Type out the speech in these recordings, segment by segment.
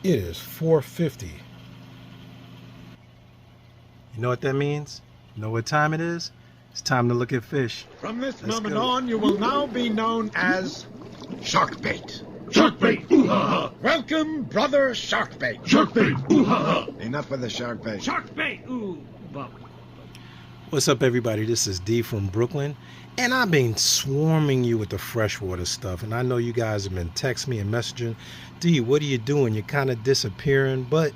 It is 4:50. You know what that means? You know what time it is? It's time to look at fish. From this Let's moment go. on, you will now be known as Sharkbait. Sharkbait! Ooh ha ha! Welcome, brother Sharkbait. Sharkbait! Ooh ha ha! Enough with the Sharkbait. Sharkbait! Ooh, bub. What's up, everybody? This is D from Brooklyn, and I've been swarming you with the freshwater stuff. And I know you guys have been texting me and messaging. D, what are you doing? You're kind of disappearing, but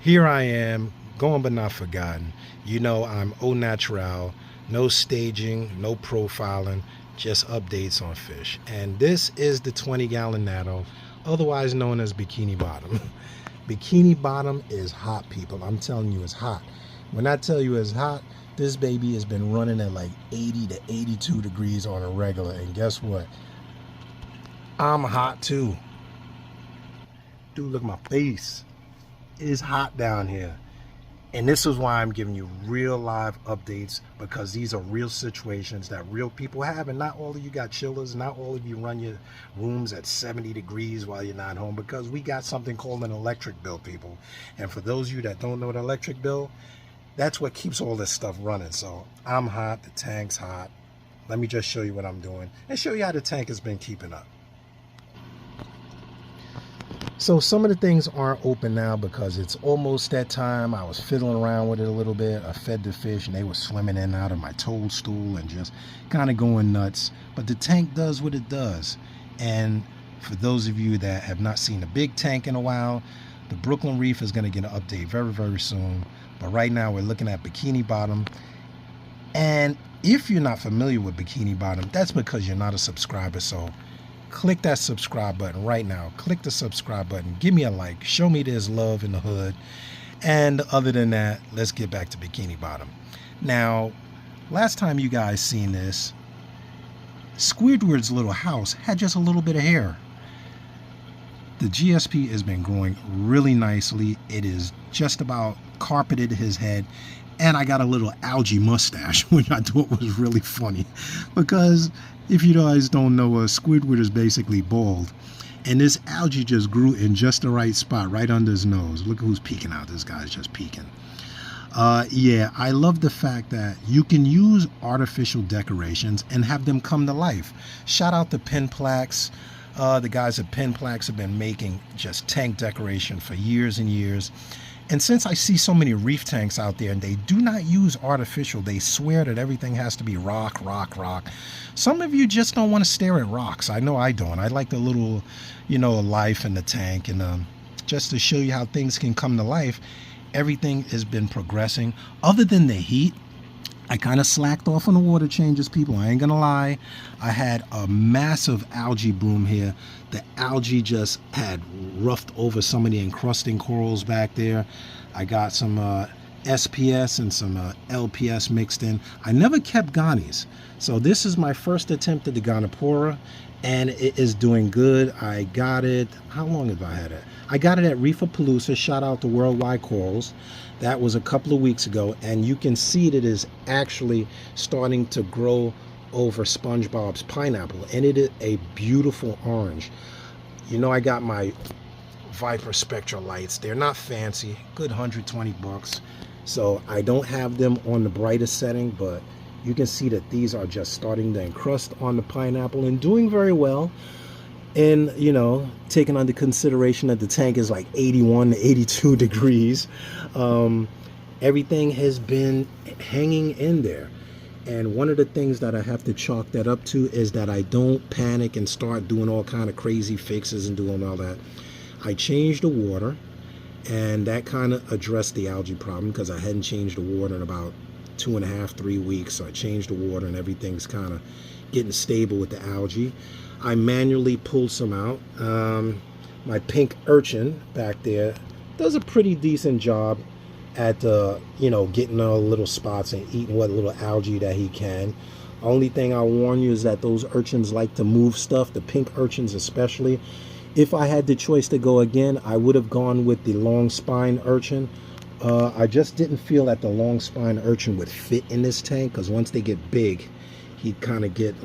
here I am, gone but not forgotten. You know, I'm au naturel, no staging, no profiling, just updates on fish. And this is the 20-gallon Natto, otherwise known as Bikini Bottom. Bikini Bottom is hot, people. I'm telling you, it's hot. When I tell you it's hot, this baby has been running at like 80 to 82 degrees on a regular. And guess what? I'm hot too. Dude, look at my face. It is hot down here. And this is why I'm giving you real live updates, because these are real situations that real people have. And not all of you got chillers. Not all of you run your rooms at 70 degrees while you're not home, because we got something called an electric bill, people. And for those of you that don't know the electric bill, that's what keeps all this stuff running. So I'm hot, the tank's hot. Let me just show you what I'm doing and show you how the tank has been keeping up. So some of the things aren't open now because it's almost that time. I was fiddling around with it a little bit. I fed the fish and they were swimming in and out of my toadstool and just kind of going nuts. But the tank does what it does. And for those of you that have not seen the big tank in a while, the Brooklyn Reef is going to get an update very, very soon. But right now we're looking at Bikini Bottom. And if you're not familiar with Bikini Bottom, that's because you're not a subscriber. So click that subscribe button right now. Click the subscribe button. Give me a like. Show me there's love in the hood. And other than that, let's get back to Bikini Bottom. Now, last time you guys seen this, Squidward's little house had just a little bit of hair. The GSP has been growing really nicely. It is just about carpeted his head. And I got a little algae mustache, which I thought was really funny. Because if you guys don't know, Squidward is basically bald. And this algae just grew in just the right spot, right under his nose. Look who's peeking out. This guy's just peeking. Yeah, I love the fact that you can use artificial decorations and have them come to life. Shout out to Pin Plaques. The guys at Pin Plaques have been making just tank decoration for years and years. And since I see so many reef tanks out there and they do not use artificial, they swear that everything has to be rock, rock, rock. Some of you just don't want to stare at rocks. I know I don't. I like the little, life in the tank. And just to show you how things can come to life, everything has been progressing. Other than the heat, I kind of slacked off on the water changes, people. I ain't gonna lie. I had a massive algae bloom here. The algae just had roughed over some of the encrusting corals back there. I got some SPS and some LPS mixed in. I never kept Ghanies. So this is my first attempt at the Ghanapora, and it is doing good. I got it. How long have I had it? I got it at Reefapalooza. Shout out to Worldwide Corals. That was a couple of weeks ago, and you can see that it is actually starting to grow over SpongeBob's pineapple, and it is a beautiful orange. I got my Viper Spectra lights. They're not fancy, good $120. So I don't have them on the brightest setting, but you can see that these are just starting to encrust on the pineapple and doing very well. And taking under consideration that the tank is like 81 to 82 degrees, everything has been hanging in there. And one of the things that I have to chalk that up to is that I don't panic and start doing all kind of crazy fixes and doing all that. I changed the water, and that kind of addressed the algae problem, because I hadn't changed the water in about 2.5 to 3 weeks. So I changed the water and everything's kind of getting stable with the algae. I manually pulled some out. My pink urchin back there does a pretty decent job at getting all the little spots and eating what little algae that he can. Only thing I'll warn you is that those urchins like to move stuff, the pink urchins especially. If I had the choice to go again, I would have gone with the long spine urchin. I just didn't feel that the long spine urchin would fit in this tank, because once they get big, he'd kind of get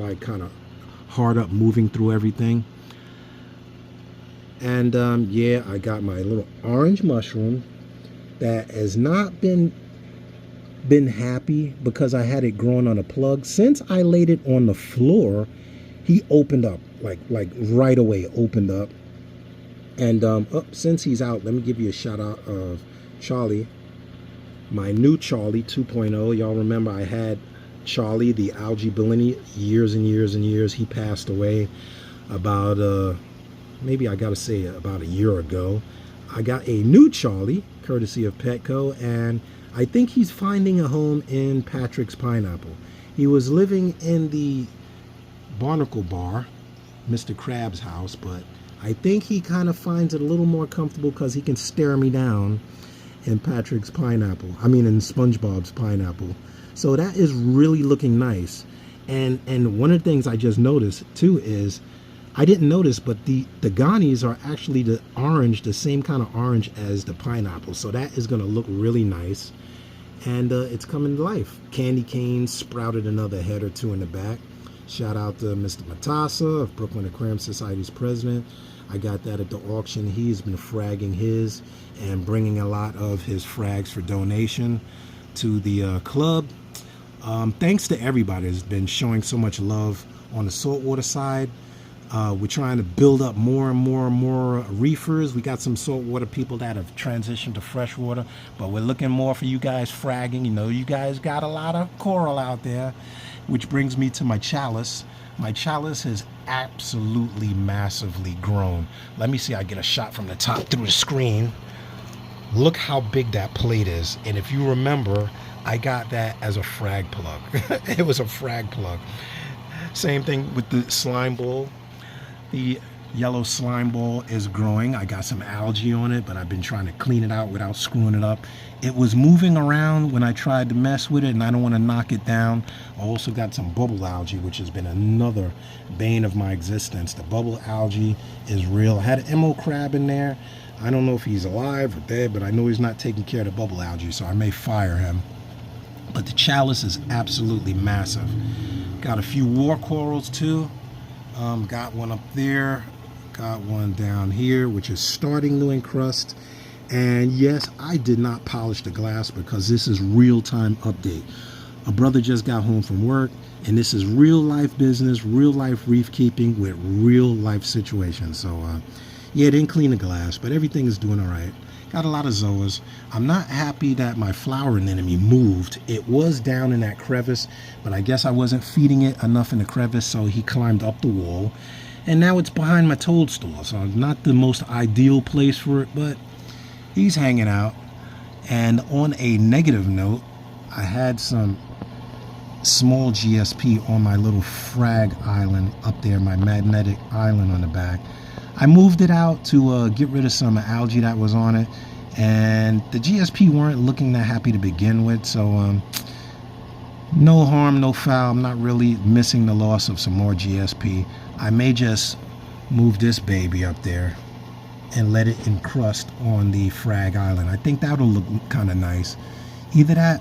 hard up moving through everything. And yeah, I got my little orange mushroom that has not been happy because I had it growing on a plug. Since I laid it on the floor, he opened up like right away, opened up. And since he's out, let me give you a shout out of Charlie, my new Charlie 2.0. Y'all remember I had Charlie, the Algae Bikini, years and years and years. He passed away about maybe I gotta say about a year ago. I got a new Charlie, courtesy of Petco, and I think he's finding a home in Patrick's Pineapple. He was living in the Barnacle Bar, Mr. Krabs' house, but I think he kind of finds it a little more comfortable because he can stare me down in Patrick's Pineapple. I mean, in SpongeBob's Pineapple. So that is really looking nice. And one of the things I just noticed too is, I didn't notice, but the Ganies are actually the orange, the same kind of orange as the pineapple. So that is going to look really nice. And it's coming to life. Candy cane sprouted another head or two in the back. Shout out to Mr. Matassa of Brooklyn Aquarium Society's president. I got that at the auction. He's been fragging his and bringing a lot of his frags for donation to the club. Thanks to everybody who's been showing so much love on the saltwater side. We're trying to build up more and more and more reefers. We got some saltwater people that have transitioned to freshwater, but we're looking more for you guys fragging. You know, you guys got a lot of coral out there, which brings me to my chalice. My chalice has absolutely massively grown. Let me see, I get a shot from the top through the screen. Look how big that plate is. And if you remember, I got that as a frag plug. It was a frag plug. Same thing with the slime ball. The yellow slime ball is growing. I got some algae on it, but I've been trying to clean it out without screwing it up. It was moving around when I tried to mess with it, and I don't want to knock it down. I also got some bubble algae, which has been another bane of my existence. The bubble algae is real. I had an emerald crab in there. I don't know if he's alive or dead, but I know he's not taking care of the bubble algae, so I may fire him. But the chalice is absolutely massive. Got a few war corals too. Got one up there, got one down here, which is starting to encrust. And yes, I did not polish the glass because this is real-time update. A brother just got home from work, and this is real life business, real life reef keeping with real life situations. So yeah, didn't clean the glass, but everything is doing all right. Got a lot of zoas. I'm not happy that my flower anemone moved. It was down in that crevice, but I guess I wasn't feeding it enough in the crevice, so he climbed up the wall. And now it's behind my toadstool, so not the most ideal place for it, but he's hanging out. And on a negative note, I had some small GSP on my little frag island up there, my magnetic island on the back. I moved it out to get rid of some algae that was on it, and the GSP weren't looking that happy to begin with, so no harm, no foul. I'm not really missing the loss of some more GSP. I may just move this baby up there and let it encrust on the frag island. I think that'll look kind of nice. Either that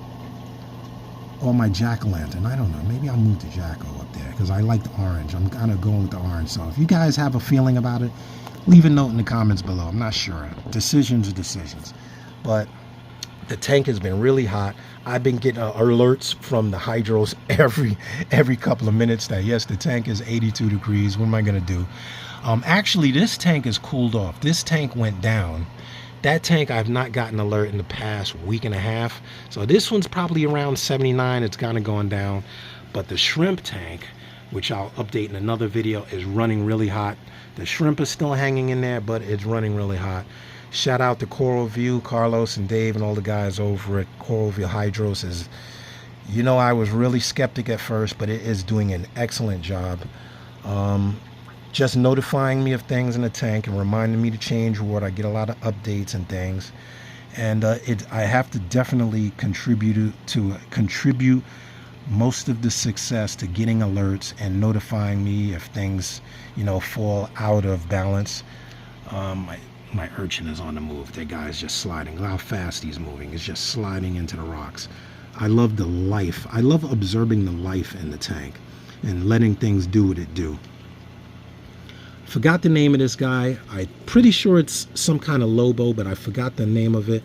or my jack-o'-lantern. I don't know. Maybe I'll move the jacko up there because I like the orange. I'm kind of going with the orange. So if you guys have a feeling about it, leave a note in the comments below. I'm not sure. Decisions are decisions. But the tank has been really hot. I've been getting alerts from the hydros every couple of minutes that yes, the tank is 82 degrees. What am I going to do? Actually, this tank is cooled off. This tank went down. That tank, I've not gotten an alert in the past week and a half. So this one's probably around 79. It's kind of going down. But the shrimp tank, which I'll update in another video, is running really hot. The shrimp is still hanging in there, but it's running really hot. Shout out to Coral View, Carlos and Dave and all the guys over at Coral View Hydros. You know, I was really skeptic at first, but it is doing an excellent job. Just notifying me of things in the tank and reminding me to change water. I get a lot of updates and things, and I have to definitely contribute most of the success to getting alerts and notifying me if things, you know, fall out of balance. My urchin is on the move. That guy's just sliding. Look how fast he's moving. He's just sliding into the rocks. I love the life. I love observing the life in the tank and letting things do what it do. Forgot the name of this guy. I'm pretty sure it's some kind of Lobo, but I forgot the name of it.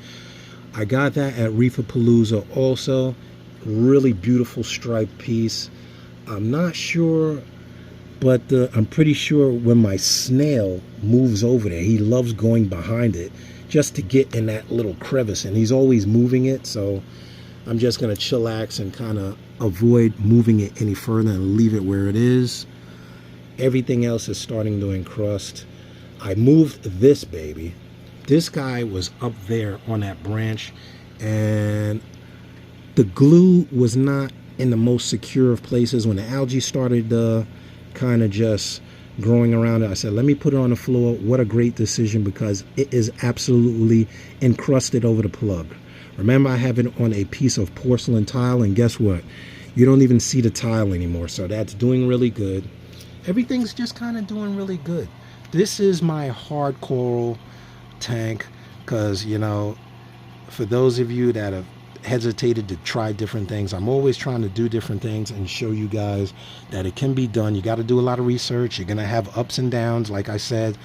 I got that at Reefapalooza also. Really beautiful striped piece. I'm not sure, but I'm pretty sure when my snail moves over there, he loves going behind it just to get in that little crevice, and he's always moving it, so I'm just going to chillax and kind of avoid moving it any further and leave it where it is. Everything else is starting to encrust. I moved this baby. This guy was up there on that branch, and the glue was not in the most secure of places. When the algae started kind of just growing around it, I said, let me put it on the floor. What a great decision, because it is absolutely encrusted over the plug. Remember, I have it on a piece of porcelain tile, and guess what? You don't even see the tile anymore, so that's doing really good. Everything's just kind of doing really good. This is my hard coral tank, because, you know, for those of you that have hesitated to try different things, I'm always trying to do different things and show you guys that it can be done. You got to do a lot of research. You're going to have ups and downs. Like I said,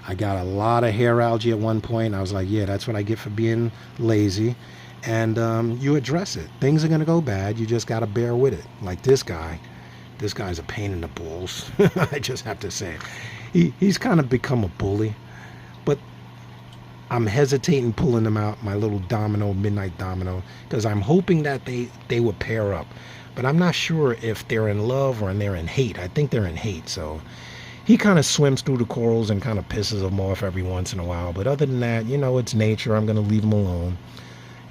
I got a lot of hair algae at one point. I was like, yeah, that's what I get for being lazy. And you address it. Things are going to go bad. You just got to bear with it. Like this guy. This guy's a pain in the balls. I just have to say it. He's kind of become a bully. But I'm hesitating pulling him out, my little domino, midnight domino, because I'm hoping that they would pair up. But I'm not sure if they're in love or they're in hate. I think they're in hate. So he kind of swims through the corals and kind of pisses them off every once in a while. But other than that, you know, it's nature. I'm going to leave him alone.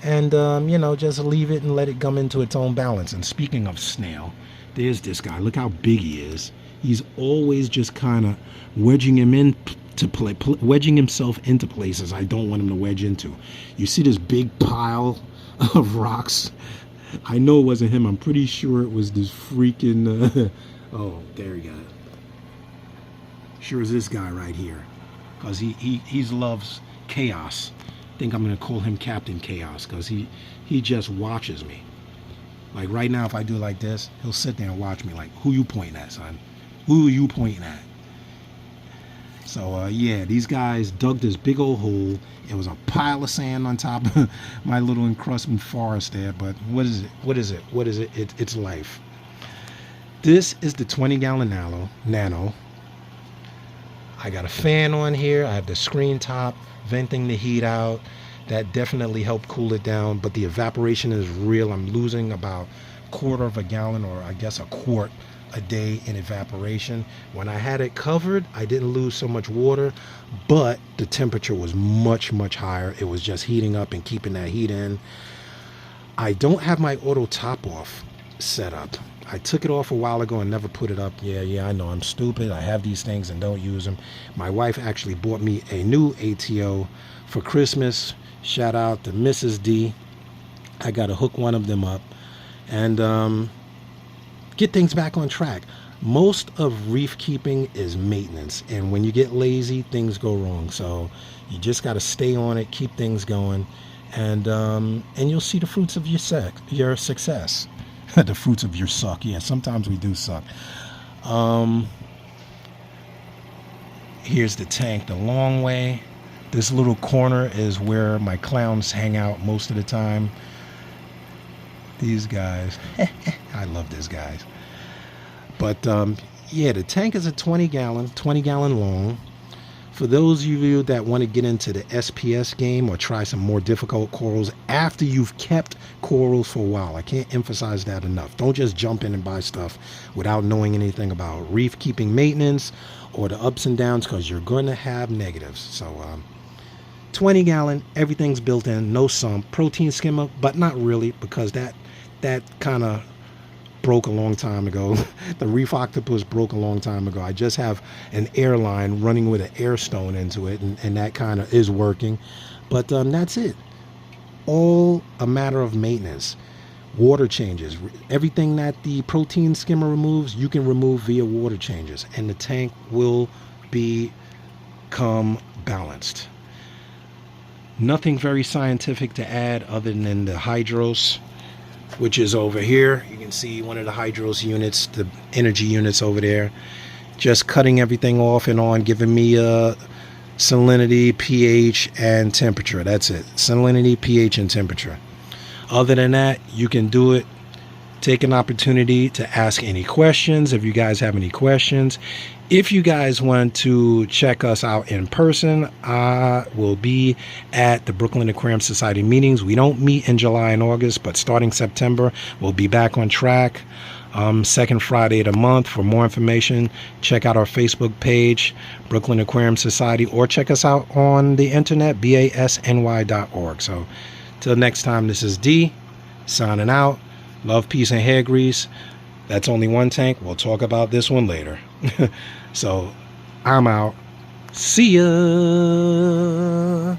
And, you know, just leave it and let it come into its own balance. And speaking of snail, there's this guy. Look how big he is. He's always just kind of wedging himself into places I don't want him to wedge into. You see this big pile of rocks? I know it wasn't him. I'm pretty sure it was this freaking oh, there you go. Sure is this guy right here, because he loves chaos. I think I'm gonna call him Captain Chaos, because he just watches me. Like right now, if I do it like this, he'll sit there and watch me like, who you pointing at, son? Who are you pointing at? So, yeah, these guys dug this big old hole. It was a pile of sand on top of my little encrustment forest there. But what is it? What is it? What is it? It's life. This is the 20-gallon nano. I got a fan on here. I have the screen top venting the heat out. That definitely helped cool it down, but the evaporation is real. I'm losing about a quarter of a gallon, or I guess a quart a day in evaporation. When I had it covered, I didn't lose so much water, but the temperature was much, much higher. It was just heating up and keeping that heat in. I don't have my auto top off set up. I took it off a while ago and never put it up. Yeah, I know I'm stupid. I have these things and don't use them. My wife actually bought me a new ATO for Christmas. Shout out to Mrs. D. I got to hook one of them up and get things back on track. Most of reef keeping is maintenance, and when you get lazy, things go wrong. So you just got to stay on it, keep things going, and you'll see the fruits of your success. The fruits of your suck. Yeah, sometimes we do suck. Here's the tank the long way. This little corner is where my clowns hang out most of the time. These guys. I love these guys. But yeah, the tank is a 20 gallon long. For those of you that want to get into the SPS game or try some more difficult corals after you've kept corals for a while, I can't emphasize that enough. Don't just jump in and buy stuff without knowing anything about reef keeping maintenance or the ups and downs, because you're going to have negatives. So 20 gallon, everything's built in, no sump, protein skimmer, but not really, because that kind of broke a long time ago. The reef octopus broke a long time ago. I just have an airline running with an air stone into it, and that kind of is working. But that's it. All a matter of maintenance. Water changes. Everything that the protein skimmer removes, you can remove via water changes, and the tank will become balanced. Nothing very scientific to add other than the hydros, which is over here. You can see one of the hydros units, the energy units over there. just cutting everything off and on, giving me salinity, pH, and temperature. That's it. Salinity, pH, and temperature. Other than that, you can do it. Take an opportunity to ask any questions if you guys have any questions. If you guys want to check us out in person, I will be at the Brooklyn Aquarium Society meetings. We don't meet in July and August, but starting September, we'll be back on track. Second Friday of the month. For more information, check out our Facebook page, Brooklyn Aquarium Society, or check us out on the internet, basny.org. So till next time, this is D signing out. Love, peace, and hair grease. That's only one tank. We'll talk about this one later. So I'm out. See ya.